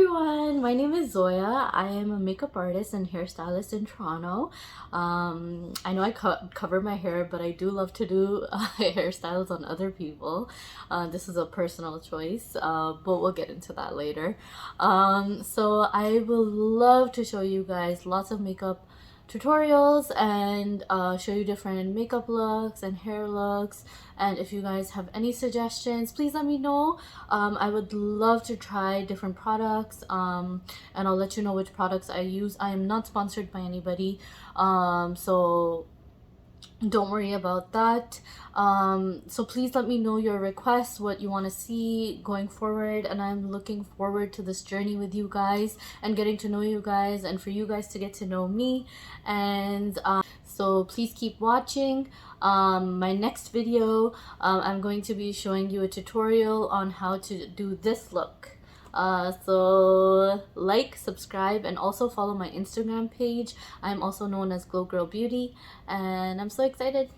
everyone, my name is Zoya. I am a makeup artist and hairstylist in Toronto. I know I cover my hair, but I do love to do hairstyles on other people. This is a personal choice, but we'll get into that later. So I will love to show you guys lots of makeup tutorials and show you different makeup looks and hair looks. And if you guys have any suggestions, please let me know. I would love to try different products, and I'll let you know which products I use. I am not sponsored by anybody, so don't worry about that. So please let me know your requests, what you want to see going forward, and I'm looking forward to this journey with you guys and getting to know you guys, and for you guys to get to know me. And so please keep watching. My next video, I'm going to be showing you a tutorial on how to do this look. So like, subscribe, and also follow my Instagram page. I'm also known as Glow Girl Beauty, and I'm so excited.